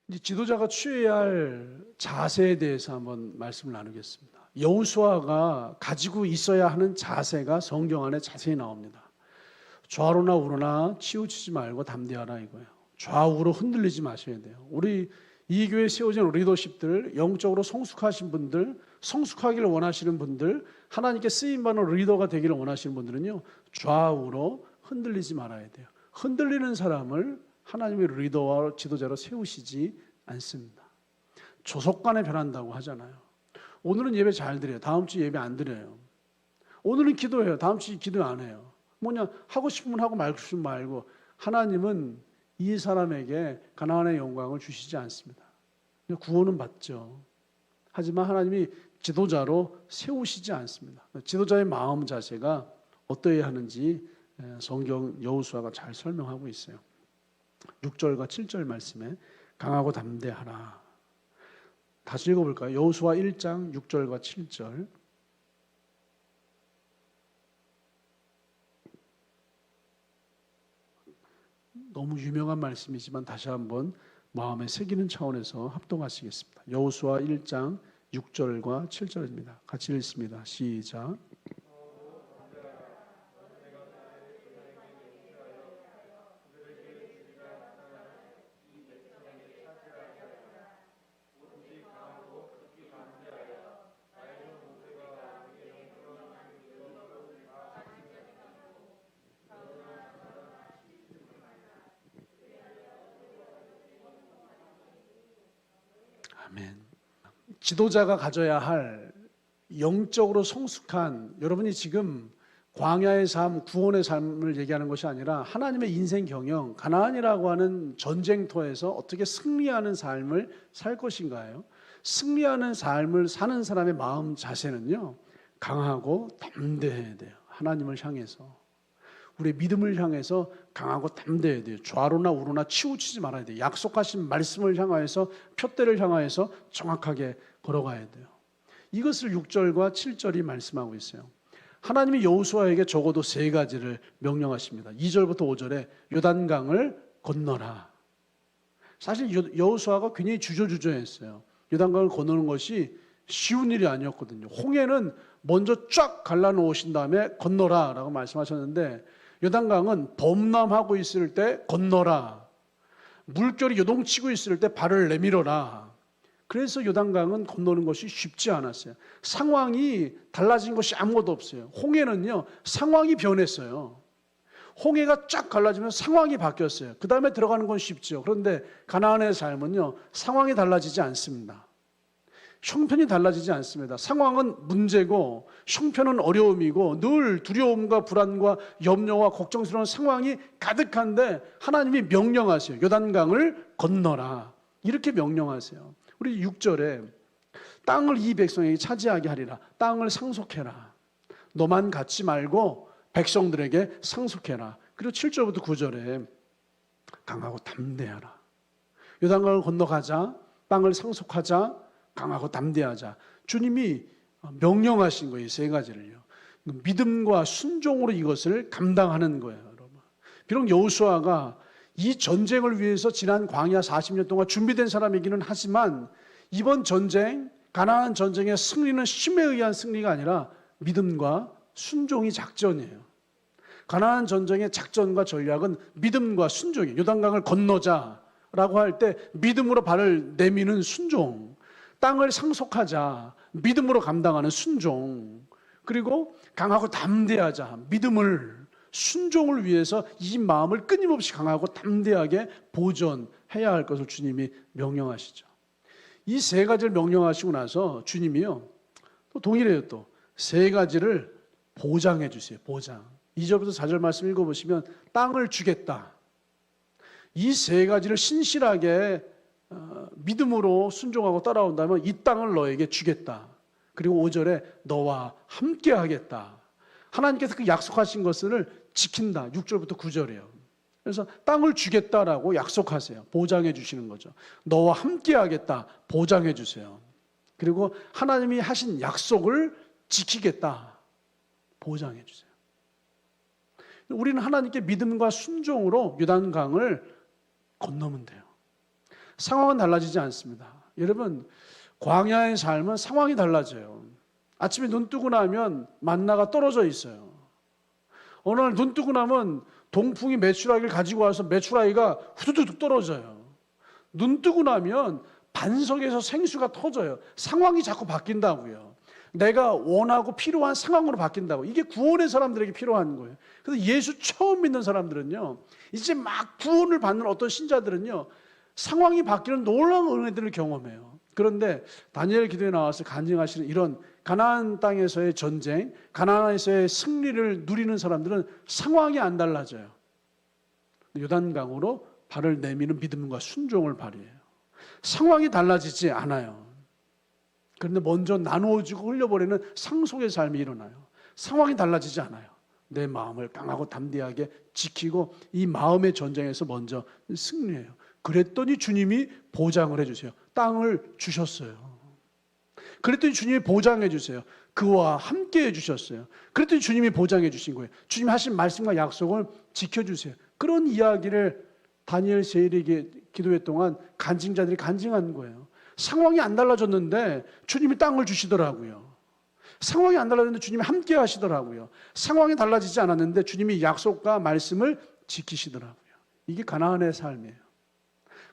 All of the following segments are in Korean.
이제 지도자가 취해야 할 자세에 대해서 한번 말씀을 나누겠습니다. 여호수아가 가지고 있어야 하는 자세가 성경 안에 자세히 나옵니다. 좌로나 우로나 치우치지 말고 담대하라 이거예요. 좌우로 흔들리지 마셔야 돼요. 우리 이 교회에 세워진 리더십들, 영적으로 성숙하신 분들, 성숙하기를 원하시는 분들, 하나님께 쓰임받는 리더가 되기를 원하시는 분들은요, 좌우로 흔들리지 말아야 돼요. 흔들리는 사람을 하나님의 리더와 지도자로 세우시지 않습니다. 조속간에 변한다고 하잖아요. 오늘은 예배 잘 드려요. 다음 주 예배 안 드려요. 오늘은 기도해요. 다음 주 기도 안 해요. 뭐냐, 하고 싶으면 하고 말고 싶으면 말고. 하나님은 이 사람에게 가나안의 영광을 주시지 않습니다. 구원은 받죠. 하지만 하나님이 지도자로 세우시지 않습니다. 지도자의 마음 자세가 어떠해야 하는지 성경 여호수아가 잘 설명하고 있어요. 6절과 7절 말씀에 강하고 담대하라. 다시 읽어볼까요? 여호수아 1장 6절과 7절. 너무 유명한 말씀이지만 다시 한번 마음에 새기는 차원에서 합동하시겠습니다. 여호수아 1장 6절과 7절입니다. 같이 읽습니다. 시작. 아멘. 지도자가 가져야 할 영적으로 성숙한, 여러분이 지금 광야의 삶, 구원의 삶을 얘기하는 것이 아니라 하나님의 인생 경영, 가나안이라고 하는 전쟁터에서 어떻게 승리하는 삶을 살 것인가요? 승리하는 삶을 사는 사람의 마음 자세는요, 강하고 담대해야 돼요. 하나님을 향해서. 우리의 믿음을 향해서 강하고 담대해야 돼요. 좌로나 우로나 치우치지 말아야 돼요. 약속하신 말씀을 향하여서, 표대를 향하여서 정확하게 걸어가야 돼요. 이것을 6절과 7절이 말씀하고 있어요. 하나님이 여호수아에게 적어도 3가지를 명령하십니다. 2절부터 5절에 요단강을 건너라. 사실 여호수아가 굉장히 주저주저했어요. 요단강을 건너는 것이 쉬운 일이 아니었거든요. 홍해는 먼저 쫙 갈라놓으신 다음에 건너라 라고 말씀하셨는데, 요단강은 범람하고 있을 때 건너라, 물결이 요동치고 있을 때 발을 내밀어라. 그래서 요단강은 건너는 것이 쉽지 않았어요. 상황이 달라진 것이 아무것도 없어요. 홍해는요, 상황이 변했어요. 홍해가 쫙 갈라지면 상황이 바뀌었어요. 그 다음에 들어가는 건 쉽죠. 그런데 가나안의 삶은요, 상황이 달라지지 않습니다. 형편이 달라지지 않습니다. 상황은 문제고 형편은 어려움이고 늘 두려움과 불안과 염려와 걱정스러운 상황이 가득한데 하나님이 명령하세요. 요단강을 건너라. 이렇게 명령하세요. 우리 6절에 땅을 이 백성에게 차지하게 하리라. 땅을 상속해라. 너만 갖지 말고 백성들에게 상속해라. 그리고 7절부터 9절에 강하고 담대하라. 요단강을 건너가자. 땅을 상속하자. 강하고 담대하자. 주님이 명령하신 거예요. 3가지를요. 믿음과 순종으로 이것을 감당하는 거예요, 여러분. 비록 여호수아가 이 전쟁을 위해서 지난 광야 40년 동안 준비된 사람이기는 하지만 이번 전쟁, 가나안 전쟁의 승리는 힘에 의한 승리가 아니라 믿음과 순종이 작전이에요. 가나안 전쟁의 작전과 전략은 믿음과 순종이에요. 요단강을 건너자라고 할 때 믿음으로 발을 내미는 순종, 땅을 상속하자, 믿음으로 감당하는 순종, 그리고 강하고 담대하자, 믿음을, 순종을 위해서 이 마음을 끊임없이 강하고 담대하게 보존해야 할 것을 주님이 명령하시죠. 이 3가지를 명령하시고 나서 주님이요, 또 동일해요. 또 3가지를 보장해 주세요. 보장. 2절부터 4절 말씀 읽어보시면 땅을 주겠다. 이 3가지를 신실하게 믿음으로 순종하고 따라온다면 이 땅을 너에게 주겠다. 그리고 5절에 너와 함께 하겠다. 하나님께서 그 약속하신 것을 지킨다. 6절부터 9절이에요. 그래서 땅을 주겠다라고 약속하세요. 보장해 주시는 거죠. 너와 함께 하겠다. 보장해 주세요. 그리고 하나님이 하신 약속을 지키겠다. 보장해 주세요. 우리는 하나님께 믿음과 순종으로 요단강을 건너면 돼요. 상황은 달라지지 않습니다. 여러분, 광야의 삶은 상황이 달라져요. 아침에 눈 뜨고 나면 만나가 떨어져 있어요. 어느 날 눈 뜨고 나면 동풍이 메추라기를 가지고 와서 메추라기가 후두둑 떨어져요. 눈 뜨고 나면 반석에서 생수가 터져요. 상황이 자꾸 바뀐다고요. 내가 원하고 필요한 상황으로 바뀐다고. 이게 구원의 사람들에게 필요한 거예요. 그래서 예수 처음 믿는 사람들은요, 이제 막 구원을 받는 어떤 신자들은요, 상황이 바뀌는 놀라운 은혜들을 경험해요. 그런데 다니엘 기도에 나와서 간증하시는 이런 가나안 땅에서의 전쟁, 가나안에서의 승리를 누리는 사람들은 상황이 안 달라져요. 요단강으로 발을 내미는 믿음과 순종을 발휘해요. 상황이 달라지지 않아요. 그런데 먼저 나누어지고 흘려버리는 상속의 삶이 일어나요. 상황이 달라지지 않아요. 내 마음을 강하고 담대하게 지키고 이 마음의 전쟁에서 먼저 승리해요. 그랬더니 주님이 보장을 해주세요. 땅을 주셨어요. 그랬더니 주님이 보장해 주세요. 그와 함께 해주셨어요. 그랬더니 주님이 보장해 주신 거예요. 주님이 하신 말씀과 약속을 지켜주세요. 그런 이야기를 다니엘 세일에게 기도회 동안 간증자들이 간증한 거예요. 상황이 안 달라졌는데 주님이 땅을 주시더라고요. 상황이 안 달라졌는데 주님이 함께 하시더라고요. 상황이 달라지지 않았는데 주님이 약속과 말씀을 지키시더라고요. 이게 가나안의 삶이에요.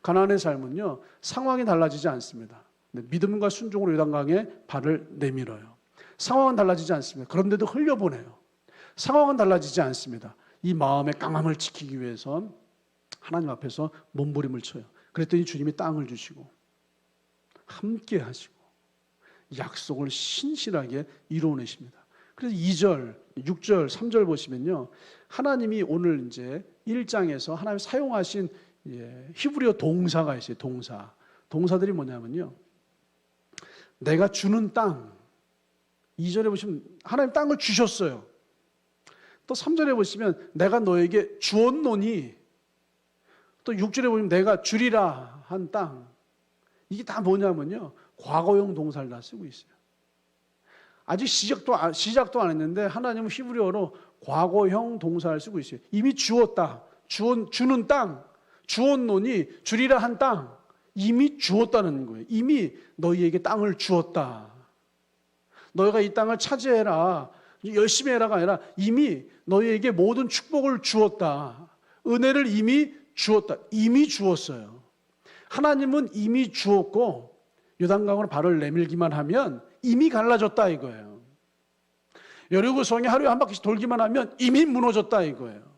가나안의 삶은요, 상황이 달라지지 않습니다. 믿음과 순종으로 요단강에 발을 내밀어요. 상황은 달라지지 않습니다. 그런데도 흘려보내요. 상황은 달라지지 않습니다. 이 마음의 강함을 지키기 위해서 하나님 앞에서 몸부림을 쳐요. 그랬더니 주님이 땅을 주시고 함께 하시고 약속을 신실하게 이루어내십니다. 그래서 2절, 6절, 3절 보시면요, 하나님이 오늘 이제 1장에서 하나님 사용하신 히브리어 동사가 있어요. 동사들이 뭐냐면요, 내가 주는 땅. 2절에 보시면 하나님 땅을 주셨어요. 또 3절에 보시면 내가 너에게 주었노니, 또 6절에 보시면 내가 주리라 한 땅. 이게 다 뭐냐면요, 과거형 동사를 다 쓰고 있어요. 아직 시작도 안 했는데 하나님은 히브리어로 과거형 동사를 쓰고 있어요. 이미 주었다. 주는 땅. 주었노니, 주리라 한 땅. 이미 주었다는 거예요. 이미 너희에게 땅을 주었다. 너희가 이 땅을 차지해라, 열심히 해라가 아니라 이미 너희에게 모든 축복을 주었다. 은혜를 이미 주었다. 이미 주었어요. 하나님은 이미 주었고 요단강으로 발을 내밀기만 하면 이미 갈라졌다 이거예요. 여리고성이 하루에 한 바퀴씩 돌기만 하면 이미 무너졌다 이거예요.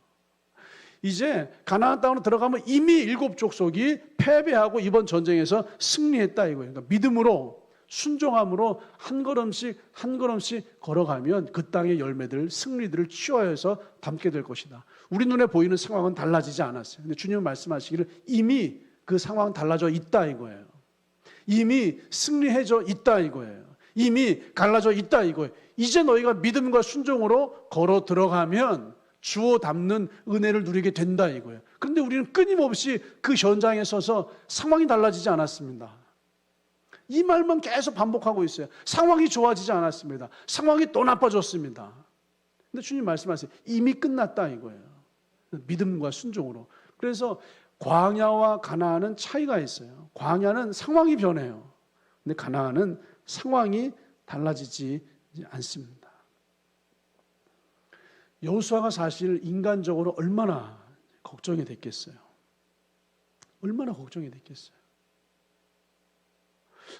이제 가나안 땅으로 들어가면 이미 7족속이 패배하고 이번 전쟁에서 승리했다 이거예요. 그러니까 믿음으로, 순종함으로 한 걸음씩 한 걸음씩 걸어가면 그 땅의 열매들, 승리들을 취하여서 담게 될 것이다. 우리 눈에 보이는 상황은 달라지지 않았어요. 근데 주님은 말씀하시기를 이미 그 상황은 달라져 있다 이거예요. 이미 승리해져 있다 이거예요. 이미 갈라져 있다 이거예요. 이제 너희가 믿음과 순종으로 걸어 들어가면 주어 담는 은혜를 누리게 된다 이거예요. 그런데 우리는 끊임없이 그 현장에 서서 상황이 달라지지 않았습니다. 이 말만 계속 반복하고 있어요. 상황이 좋아지지 않았습니다. 상황이 또 나빠졌습니다. 근데 주님 말씀하세요. 이미 끝났다 이거예요. 믿음과 순종으로. 그래서 광야와 가나안은 차이가 있어요. 광야는 상황이 변해요. 근데 가나안은 상황이 달라지지 않습니다. 여호수아가 사실 인간적으로 얼마나 걱정이 됐겠어요. 얼마나 걱정이 됐겠어요.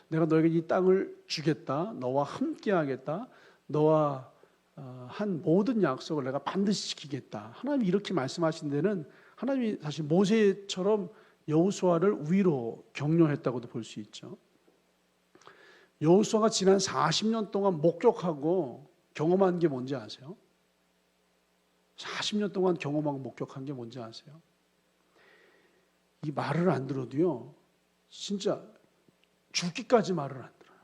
내가 너에게 이 땅을 주겠다. 너와 함께 하겠다. 너와 한 모든 약속을 내가 반드시 지키겠다. 하나님이 이렇게 말씀하신 데는 하나님이 사실 모세처럼 여호수아를 위로 격려했다고도 볼 수 있죠. 여호수아가 지난 40년 동안 목격하고 경험한 게 뭔지 아세요? 40년 동안 경험하고 목격한 게 뭔지 아세요? 이 말을 안 들어도요, 진짜 죽기까지 말을 안 들어요.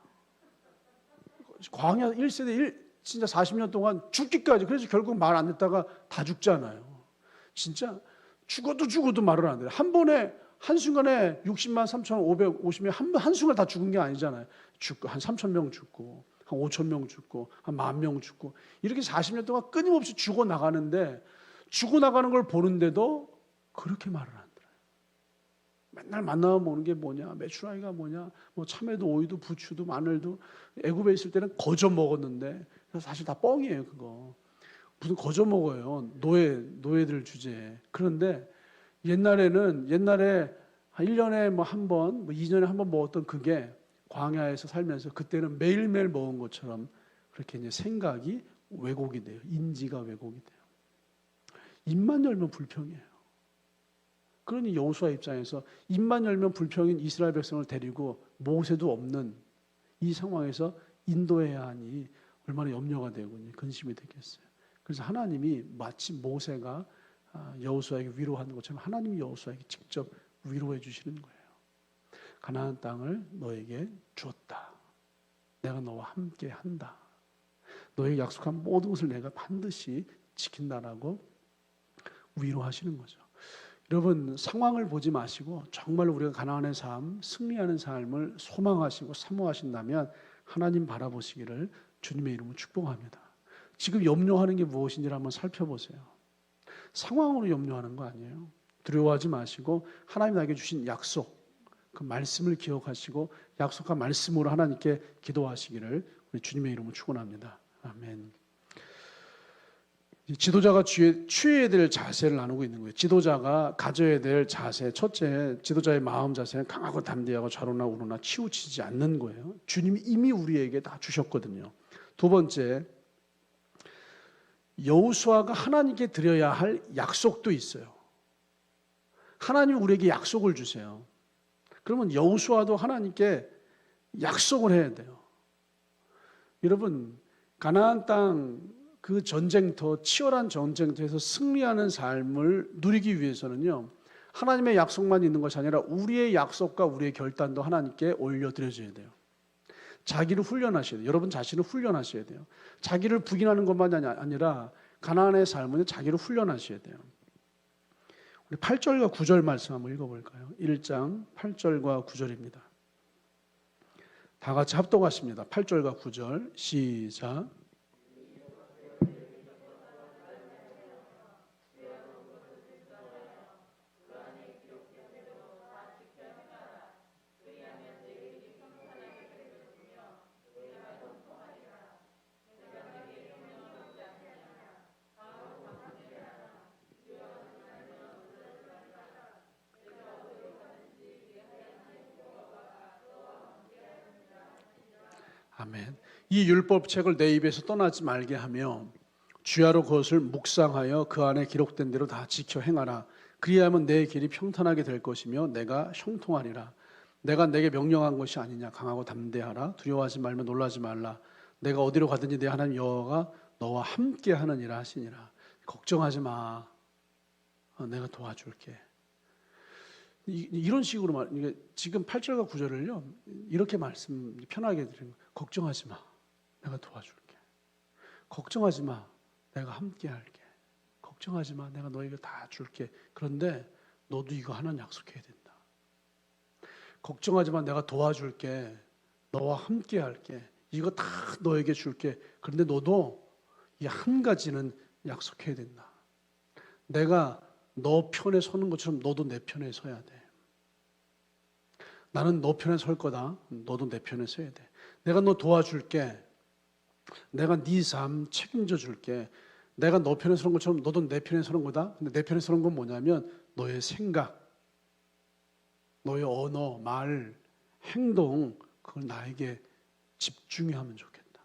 광야 1세대 진짜 40년 동안 죽기까지. 그래서 결국 말 안 듣다가 다 죽잖아요. 진짜 죽어도 말을 안 들어요. 한 번에 한순간에 60만 3,550명 한순간에 다 죽은 게 아니잖아요. 죽고 한 3,000명 죽고 한 5,000명 죽고 한 10,000명 죽고 이렇게 40년 동안 끊임없이 죽어나가는데 죽어나가는 걸 보는데도 그렇게 말을 안 들어요. 맨날 만나면 먹는 게 뭐냐, 메추라기가 뭐냐, 뭐 참외도 오이도 부추도 마늘도. 애굽에 있을 때는 거저 먹었는데 사실 다 뻥이에요. 그거 무슨 거저 먹어요. 노예들 주제에. 그런데 옛날에 한 1년에 뭐 한 번, 뭐 2년에 한 번 먹었던 그게 광야에서 살면서 그때는 매일매일 먹은 것처럼 그렇게 이제 생각이 왜곡이 돼요. 인지가 왜곡이 돼요. 입만 열면 불평이에요. 그러니 여호수아 입장에서 입만 열면 불평인 이스라엘 백성을 데리고 모세도 없는 이 상황에서 인도해야 하니 얼마나 염려가 되고 근심이 되겠어요. 그래서 하나님이 마치 모세가 여호수아에게 위로하는 것처럼 하나님이 여호수아에게 직접 위로해 주시는 거예요. 가나안 땅을 너에게 주었다. 내가 너와 함께 한다. 너에게 약속한 모든 것을 내가 반드시 지킨다라고 위로하시는 거죠. 여러분, 상황을 보지 마시고 정말 우리가 가나안의 삶, 승리하는 삶을 소망하시고 사모하신다면 하나님 바라보시기를 주님의 이름으로 축복합니다. 지금 염려하는 게 무엇인지를 한번 살펴보세요. 상황으로 염려하는 거 아니에요. 두려워하지 마시고 하나님 나에게 주신 약속, 그 말씀을 기억하시고 약속한 말씀으로 하나님께 기도하시기를 우리 주님의 이름으로 축원합니다. 아멘. 지도자가 취해야 될 자세를 나누고 있는 거예요. 지도자가 가져야 될 자세. 첫째, 지도자의 마음 자세는 강하고 담대하고 좌로나 우로나 치우치지 않는 거예요. 주님이 이미 우리에게 다 주셨거든요. 두 번째, 여호수아가 하나님께 드려야 할 약속도 있어요. 하나님이 우리에게 약속을 주세요. 그러면 여호수아도 하나님께 약속을 해야 돼요. 여러분, 가나안 땅 그 전쟁터, 치열한 전쟁터에서 승리하는 삶을 누리기 위해서는요, 하나님의 약속만 있는 것이 아니라 우리의 약속과 우리의 결단도 하나님께 올려드려져야 돼요. 자기를 훈련하셔야 돼요. 여러분 자신을 훈련하셔야 돼요. 자기를 부인하는 것만이 아니라 가나안의 삶은 자기를 훈련하셔야 돼요. 우리 8절과 9절 말씀 한번 읽어볼까요? 1장 8절과 9절입니다. 다 같이 합독하십니다. 8절과 9절 시작. 아멘. 이 율법책을 내 입에서 떠나지 말게 하며 주야로 그것을 묵상하여 그 안에 기록된 대로 다 지켜 행하라. 그리하면 내 길이 평탄하게 될 것이며 내가 형통하리라. 내가 내게 명령한 것이 아니냐. 강하고 담대하라. 두려워하지 말며 놀라지 말라. 내가 어디로 가든지 내 하나님 여호와가 너와 함께 하느니라 하시니라. 걱정하지 마. 내가 도와줄게. 이런 식으로 지금 8절과 9절을요 이렇게 말씀 편하게 드리는 거예요. 걱정하지 마, 내가 도와줄게. 걱정하지 마, 내가 함께 할게. 걱정하지 마, 내가 너에게 다 줄게. 그런데 너도 이거 하나는 약속해야 된다. 걱정하지 마, 내가 도와줄게. 너와 함께 할게. 이거 다 너에게 줄게. 그런데 너도 이 한 가지는 약속해야 된다. 내가 너 편에 서는 것처럼 너도 내 편에 서야 돼. 나는 너 편에 설 거다. 너도 내 편에 서야 돼. 내가 너 도와줄게. 내가 네 삶 책임져 줄게. 내가 너 편에 서는 것처럼 너도 내 편에 서는 거다. 근데 내 편에 서는 건 뭐냐면 너의 생각, 너의 언어, 말, 행동, 그걸 나에게 집중해 하면 좋겠다.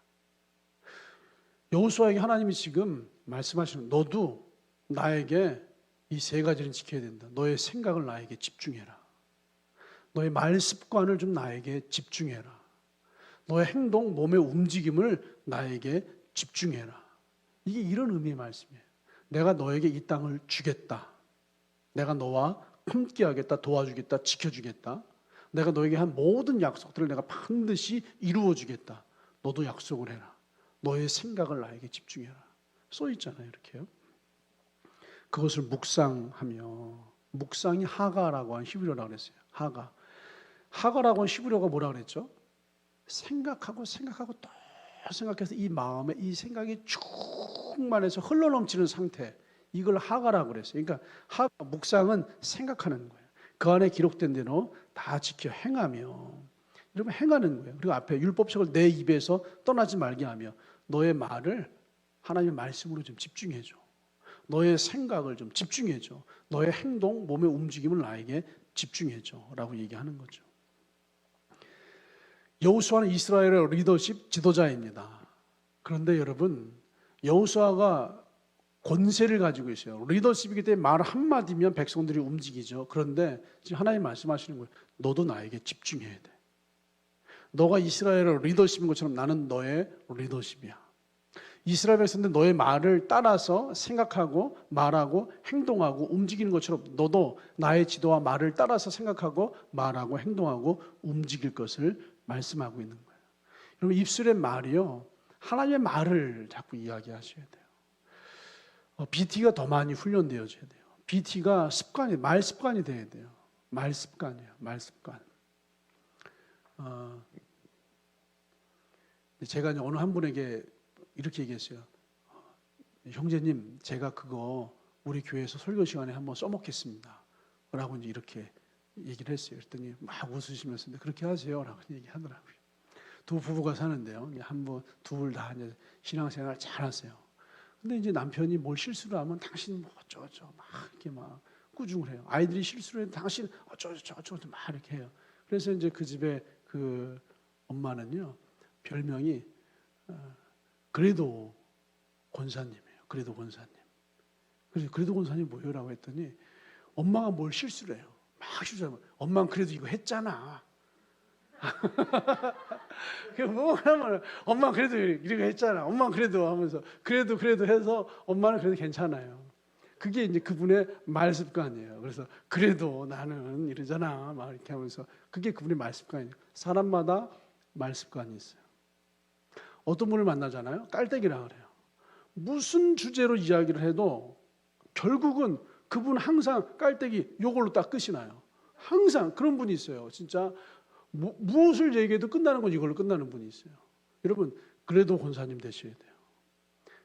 여호수아에게 하나님이 지금 말씀하시는, 너도 나에게 이 세 가지를 지켜야 된다. 너의 생각을 나에게 집중해라. 너의 말 습관을 좀 나에게 집중해라. 너의 행동, 몸의 움직임을 나에게 집중해라. 이게 이런 의미의 말씀이에요. 내가 너에게 이 땅을 주겠다. 내가 너와 함께하겠다, 도와주겠다, 지켜주겠다. 내가 너에게 한 모든 약속들을 내가 반드시 이루어주겠다. 너도 약속을 해라. 너의 생각을 나에게 집중해라. 써 있잖아요, 이렇게요. 그것을 묵상하며, 묵상이 하가라고 한 히브리어라고 그랬어요. 하가라고 한 히브리어가 뭐라 그랬죠? 생각하고 또 생각해서 이 마음에 이 생각이 충만해서 흘러넘치는 상태, 이걸 하가라고 그랬어요. 그러니까 묵상은 생각하는 거예요. 그 안에 기록된 대로 다 지켜 행하며, 여러분 행하는 거예요. 그리고 앞에 율법책을 내 입에서 떠나지 말게 하며, 너의 말을 하나님의 말씀으로 좀 집중해줘. 너의 생각을 좀 집중해줘. 너의 행동, 몸의 움직임을 나에게 집중해줘 라고 얘기하는 거죠. 여호수아는 이스라엘의 리더십 지도자입니다. 그런데 여러분, 여호수아가 권세를 가지고 있어요. 리더십이기 때문에 말 한마디면 백성들이 움직이죠. 그런데 지금 하나님 말씀하시는 거예요. 너도 나에게 집중해야 돼. 너가 이스라엘의 리더십인 것처럼 나는 너의 리더십이야. 이스라엘 백성들 너의 말을 따라서 생각하고 말하고 행동하고 움직이는 것처럼 너도 나의 지도와 말을 따라서 생각하고 말하고 행동하고 움직일 것을 말씀하고 있는 거예요. 여러분, 입술의 말이요, 하나님의 말을 자꾸 이야기하셔야 돼요. BT가 더 많이 훈련되어져야 돼요. BT가 습관이, 말 습관이 돼야 돼요. 말 습관이에요. 말 습관. 제가 어느 한 분에게 이렇게 얘기했어요. 형제님, 제가 그거 우리 교회에서 설교 시간에 한번 써먹겠습니다. 라고 이제 이렇게 얘기를 했어요. 그랬더니 막 웃으시면서 그렇게 하세요. 라고 얘기하더라고요. 두 부부가 사는데요. 한번 둘 다 이제 신앙생활 잘 하세요. 근데 이제 남편이 뭘 실수를 하면 당신 뭐 어쩌고 막 이렇게 막 꾸중을 해요. 아이들이 실수를 해도 당신 어쩌고 막 이렇게 해요. 그래서 이제 그 집에 그 엄마는요, 별명이 그래도 권사님이에요. 그래도 권사님. 그래서 그래도 권사님 뭐요라고 했더니 엄마가 뭘 실수를 해요. 막 실수하면 엄마는 그래도 이거 했잖아. 뭐 하면 엄마 그래도 이렇게 했잖아. 엄마 그래도 하면서 그래도 해서 엄마는 그래도 괜찮아요. 그게 이제 그분의 말 습관이에요. 그래서 그래도 나는 이러잖아. 막 이렇게 하면서 그게 그분의 말 습관이에요. 사람마다 말 습관이 있어요. 어떤 분을 만나잖아요. 깔때기라 그래요. 무슨 주제로 이야기를 해도 결국은 그분 항상 깔때기 요걸로 딱 끝이 나요. 항상 그런 분이 있어요. 진짜 무엇을 얘기해도 끝나는 건 이걸로 끝나는 분이 있어요. 여러분, 그래도 권사님 되셔야 돼요.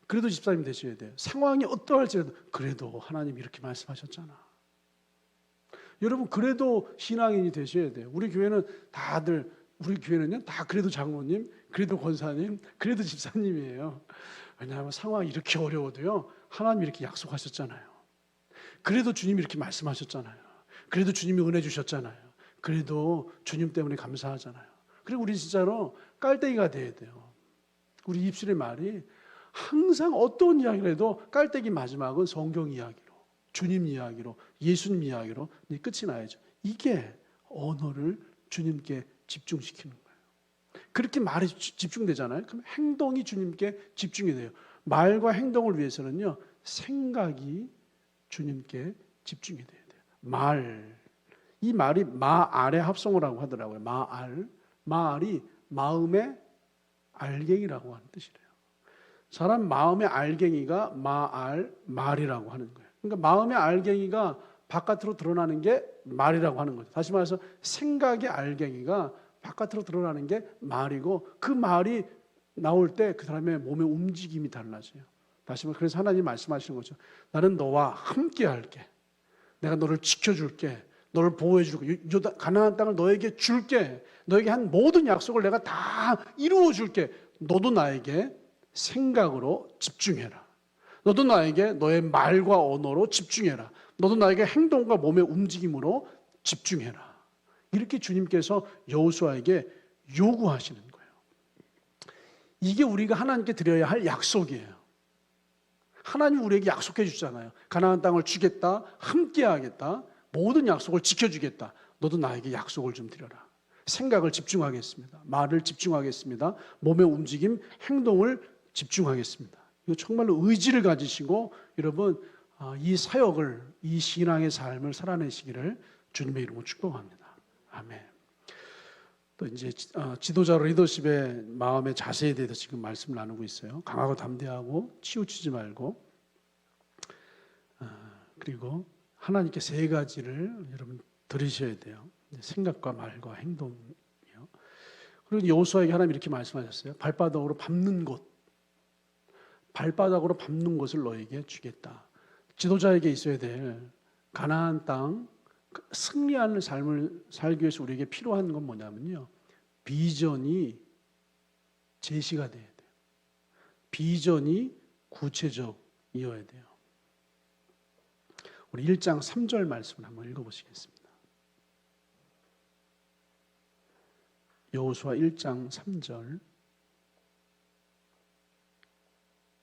그래도 집사님 되셔야 돼요. 상황이 어떠할지라도 그래도 하나님 이렇게 말씀하셨잖아. 여러분, 그래도 신앙인이 되셔야 돼요. 우리 교회는요 다 그래도 장로님, 그래도 권사님, 그래도 집사님이에요. 왜냐하면 상황이 이렇게 어려워도요, 하나님이 이렇게 약속하셨잖아요. 그래도 주님이 이렇게 말씀하셨잖아요. 그래도 주님이 은혜 주셨잖아요. 그래도 주님 때문에 감사하잖아요. 그리고 우리 진짜로 깔때기가 돼야 돼요. 우리 입술의 말이 항상 어떤 이야기를 해도 깔때기 마지막은 성경 이야기로, 주님 이야기로, 예수님 이야기로 끝이 나야죠. 이게 언어를 주님께 집중시키는 거예요. 그렇게 말이 집중되잖아요. 그럼 행동이 주님께 집중이 돼요. 말과 행동을 위해서는요, 생각이 주님께 집중이 돼야 돼요. 이 말이 마알의 합성어라고 하더라고요. 마알이 마음의 알갱이라고 하는 뜻이래요. 사람 마음의 알갱이가 말이라고 하는 거예요. 그러니까 마음의 알갱이가 바깥으로 드러나는 게 말이라고 하는 거죠. 다시 말해서 생각의 알갱이가 바깥으로 드러나는 게 말이고, 그 말이 나올 때 그 사람의 몸의 움직임이 달라져요. 다시 말해서 그래서 하나님 말씀하시는 거죠. 나는 너와 함께 할게. 내가 너를 지켜줄게. 너를 보호해줄게. 가나안 땅을 너에게 줄게. 너에게 한 모든 약속을 내가 다 이루어줄게. 너도 나에게 생각으로 집중해라. 너도 나에게 너의 말과 언어로 집중해라. 너도 나에게 행동과 몸의 움직임으로 집중해라. 이렇게 주님께서 여호수아에게 요구하시는 거예요. 이게 우리가 하나님께 드려야 할 약속이에요. 하나님 우리에게 약속해 주잖아요. 가나안 땅을 주겠다. 함께 하겠다. 모든 약속을 지켜주겠다. 너도 나에게 약속을 좀 드려라. 생각을 집중하겠습니다. 말을 집중하겠습니다. 몸의 움직임, 행동을 집중하겠습니다. 이거 정말로 의지를 가지시고 여러분 이 사역을, 이 신앙의 삶을 살아내시기를 주님의 이름으로 축복합니다. 아멘. 또 이제 지도자 리더십의 마음의 자세에 대해서 지금 말씀을 나누고 있어요. 강하고 담대하고 치우치지 말고, 그리고 하나님께 세 가지를 여러분 들으셔야 돼요. 생각과 말과 행동이요. 그리고 여호수아에게 하나님 이렇게 말씀하셨어요. 발바닥으로 밟는 곳을 너에게 주겠다. 지도자에게 있어야 될 가나안 땅 승리하는 삶을 살기 위해서 우리에게 필요한 건 뭐냐면요, 비전이 제시가 돼야 돼요. 비전이 구체적이어야 돼요. 우리 1장 3절 말씀을 한번 읽어보시겠습니다. 여호수아 1장 3절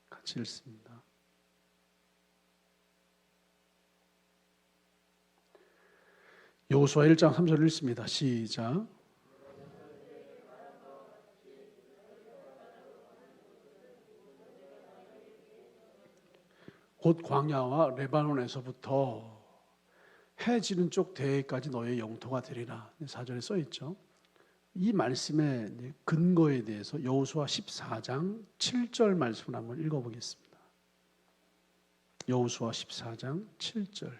같이 읽습니다. 여호수아 1장 3절 읽습니다. 시작. 곧 광야와 레바논에서부터 해 지는 쪽 대해까지 너의 영토가 되리라. 4절에 써 있죠. 이 말씀의 근거에 대해서 여호수아 14장 7절 말씀을 한번 읽어보겠습니다. 여호수아 14장 7절.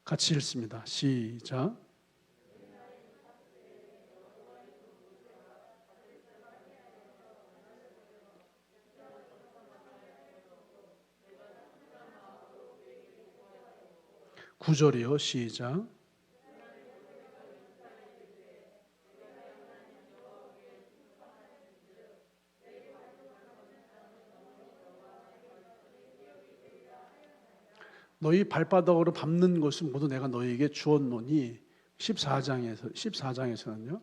같이 읽습니다. 시작. 구절이요. 시작. 너희 발바닥으로 밟는 것은 모두 내가 너희에게 주었노니 14장에서는요.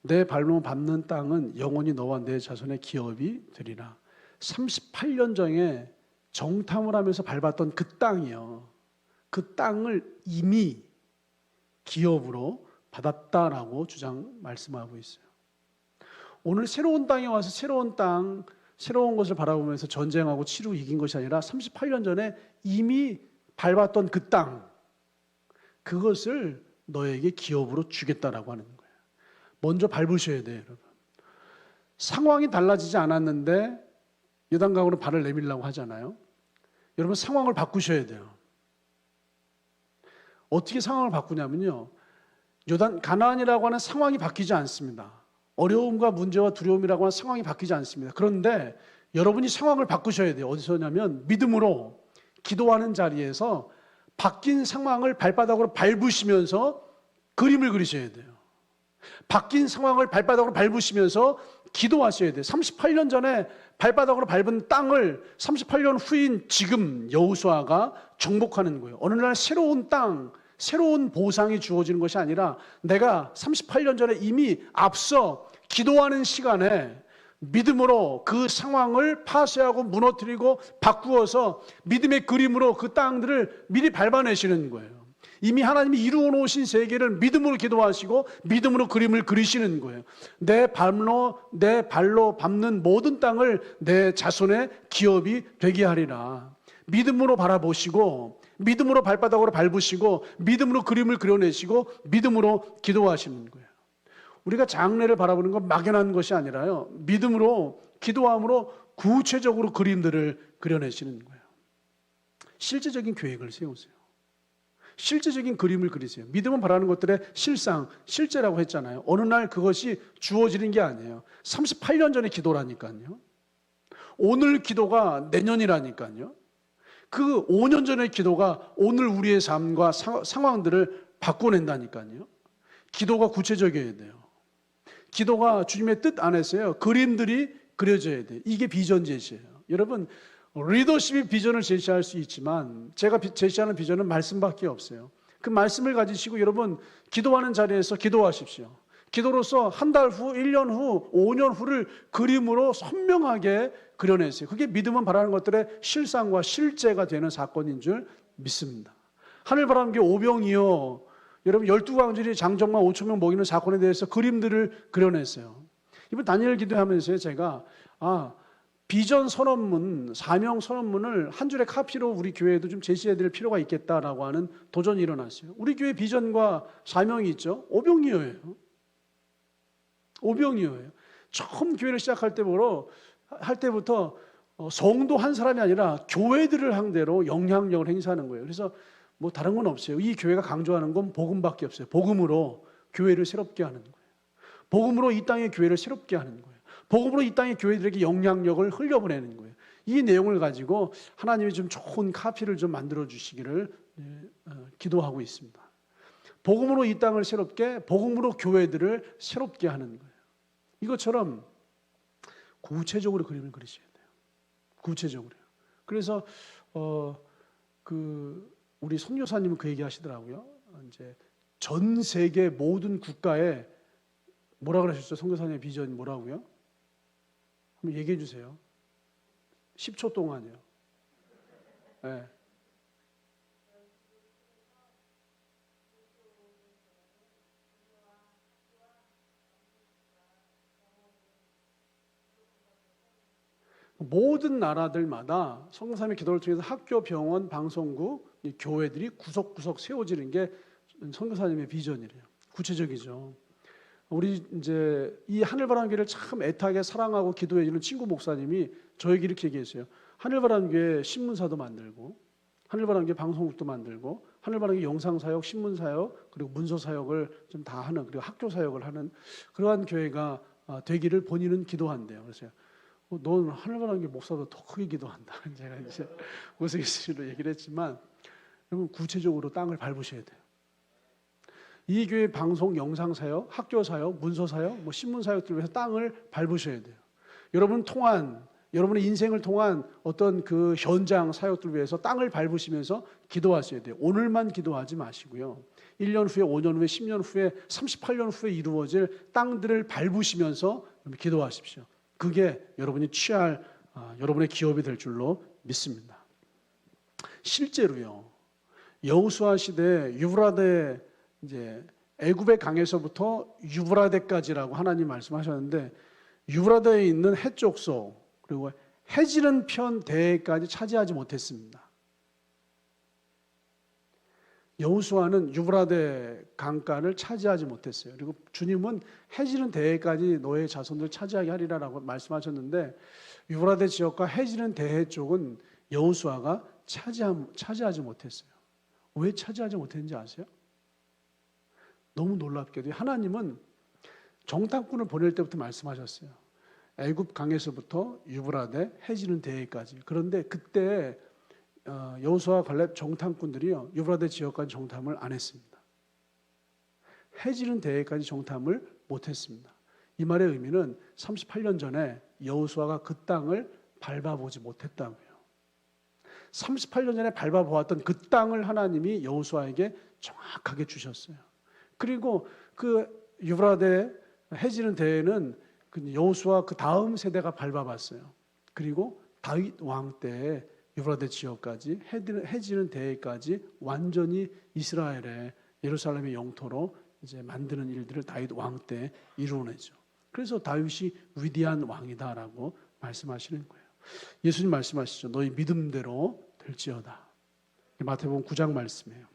내 발로 밟는 땅은 영원히 너와 내 자손의 기업이 되리라. 38년 전에 정탐을 하면서 밟았던 그 땅이요. 그 땅을 이미 기업으로 받았다라고 말씀하고 있어요. 오늘 새로운 땅에 와서 새로운 땅, 새로운 것을 바라보면서 전쟁하고 치르고 이긴 것이 아니라 38년 전에 이미 밟았던 그 땅, 그것을 너에게 기업으로 주겠다라고 하는 거예요. 먼저 밟으셔야 돼요, 여러분. 상황이 달라지지 않았는데 요단강으로 발을 내밀려고 하잖아요. 여러분, 상황을 바꾸셔야 돼요. 어떻게 상황을 바꾸냐면요, 가나안이라고 하는 상황이 바뀌지 않습니다. 어려움과 문제와 두려움이라고 하는 상황이 바뀌지 않습니다. 그런데 여러분이 상황을 바꾸셔야 돼요. 어디서냐면 믿음으로 기도하는 자리에서 바뀐 상황을 발바닥으로 밟으시면서 그림을 그리셔야 돼요. 바뀐 상황을 발바닥으로 밟으시면서 기도하셔야 돼요. 38년 전에 발바닥으로 밟은 땅을 38년 후인 지금 여호수아가 정복하는 거예요. 어느 날 새로운 땅, 새로운 보상이 주어지는 것이 아니라 내가 38년 전에 이미 앞서 기도하는 시간에 믿음으로 그 상황을 파쇄하고 무너뜨리고 바꾸어서 믿음의 그림으로 그 땅들을 미리 밟아내시는 거예요. 이미 하나님이 이루어 놓으신 세계를 믿음으로 기도하시고 믿음으로 그림을 그리시는 거예요. 내 발로 밟는 모든 땅을 내 자손의 기업이 되게 하리라. 믿음으로 바라보시고 믿음으로 발바닥으로 밟으시고 믿음으로 그림을 그려내시고 믿음으로 기도하시는 거예요. 우리가 장래를 바라보는 건 막연한 것이 아니라요, 믿음으로 기도함으로 구체적으로 그림들을 그려내시는 거예요. 실제적인 계획을 세우세요. 실제적인 그림을 그리세요. 믿음은 바라는 것들의 실제라고 했잖아요. 어느 날 그것이 주어지는 게 아니에요. 38년 전의 기도라니까요. 오늘 기도가 내년이라니까요. 그 5년 전의 기도가 오늘 우리의 삶과 상황들을 바꿔낸다니까요. 기도가 구체적이어야 돼요. 기도가 주님의 뜻 안에서요, 그림들이 그려져야 돼요. 이게 비전 제시예요. 여러분, 리더십이 비전을 제시할 수 있지만 제가 제시하는 비전은 말씀밖에 없어요. 그 말씀을 가지시고 여러분 기도하는 자리에서 기도하십시오. 기도로서 한 달 후, 1년 후, 5년 후를 그림으로 선명하게 그려내세요. 그게 믿음은 바라는 것들의 실상과 실제가 되는 사건인 줄 믿습니다. 하늘바람개 오병이어 여러분 12광주리 장정만 5천 명 먹이는 사건에 대해서 그림들을 그려냈어요. 이번 다니엘 기도하면서요, 제가 비전 선언문, 사명 선언문을 한 줄의 카피로 우리 교회에도 좀 제시해야 될 필요가 있겠다라고 하는 도전이 일어났어요. 우리 교회 비전과 사명이 있죠. 오병이어예요. 오병이어예요. 처음 교회를 시작할 때부터 성도 한 사람이 아니라 교회들을 상대로 영향력을 행사하는 거예요. 그래서 뭐 다른 건 없어요. 이 교회가 강조하는 건 복음밖에 없어요. 복음으로 교회를 새롭게 하는 거예요. 복음으로 이 땅의 교회를 새롭게 하는 거예요. 복음으로 이 땅의 교회들에게 영향력을 흘려보내는 거예요. 이 내용을 가지고 하나님이 좀 좋은 카피를 좀 만들어 주시기를 기도하고 있습니다. 복음으로 이 땅을 새롭게, 복음으로 교회들을 새롭게 하는 거예요. 이것처럼 구체적으로 그림을 그리셔야 돼요. 구체적으로요. 그래서 우리 선교사님은 그 얘기 하시더라고요. 이제 전 세계 모든 국가에 뭐라 그러셨어요? 선교사님의 비전이 뭐라고요? 한번 얘기해 주세요. 10초 동안이요. 네. 모든 나라들마다 성삼의 기도를 통해서 학교, 병원, 방송국, 교회들이 구석구석 세워지는 게 선교사님의 비전이래요. 구체적이죠. 우리 이제 이 하늘바람교회를 참 애타게 사랑하고 기도해 주는 친구 목사님이 저에게 이렇게 얘기했어요. 하늘바람교회 신문사도 만들고, 하늘바람교회 방송국도 만들고, 하늘바람교회 영상사역, 신문사역, 그리고 문서사역을 좀 다 하는, 그리고 학교사역을 하는 그러한 교회가 되기를 본인은 기도한대요. 그래서 넌 하늘바람교회 목사도 더 크게 기도한다. 제가 이제 우스갯소리로 얘기를 했지만, 여러분 구체적으로 땅을 밟으셔야 돼요. 이 교회 방송, 영상 사역, 학교 사역, 문서 사역, 신문 사역들을 위해서 땅을 밟으셔야 돼요. 여러분의 인생을 통한 어떤 그 현장 사역들을 위해서 땅을 밟으시면서 기도하셔야 돼요. 오늘만 기도하지 마시고요. 1년 후에, 5년 후에, 10년 후에, 38년 후에 이루어질 땅들을 밟으시면서 기도하십시오. 그게 여러분이 취할 여러분의 기업이 될 줄로 믿습니다. 실제로요. 여호수아 시대 유브라데 이제 애굽의 강에서부터 유브라데까지라고 하나님 말씀하셨는데 유브라데에 있는 해족소 그리고 해지는 편 대해까지 차지하지 못했습니다. 여호수아는 유브라데 강가를 차지하지 못했어요. 그리고 주님은 해지는 대해까지 너의 자손들 차지하게 하리라라고 말씀하셨는데 유브라데 지역과 해지는 대해 쪽은 여호수아가 차지하지 못했어요. 왜 차지하지 못했는지 아세요? 너무 놀랍게도 하나님은 정탐꾼을 보낼 때부터 말씀하셨어요. 애굽 강에서부터 유브라데 해지는 대해까지. 그런데 그때 여호수아 갈렙 정탐꾼들이요 유브라데 지역까지 정탐을 안 했습니다. 해지는 대해까지 정탐을 못했습니다. 이 말의 의미는 38년 전에 여호수아가 그 땅을 밟아보지 못했다고요. 38년 전에 밟아보았던 그 땅을 하나님이 여호수아에게 정확하게 주셨어요. 그리고 그 유브라데 해지는 대해는 여호수아 그 다음 세대가 밟아봤어요. 그리고 다윗 왕 때에 유브라데 지역까지 해지는 대해까지 완전히 이스라엘의 예루살렘의 영토로 이제 만드는 일들을 다윗 왕 때 이루어내죠. 그래서 다윗이 위대한 왕이다라고 말씀하시는 거예요. 예수님 말씀하시죠. 너희 믿음대로 될지어다. 마태복음 9장 말씀이에요.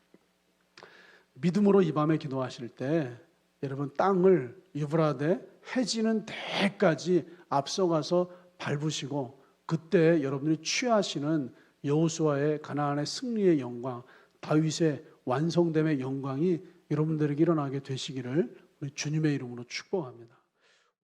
믿음으로 이 밤에 기도하실 때 여러분 땅을 유브라데 해지는 대까지 앞서가서 밟으시고 그때 여러분들이 취하시는 여호수아의 가나안의 승리의 영광, 다윗의 완성됨의 영광이 여러분들에게 일어나게 되시기를 우리 주님의 이름으로 축복합니다.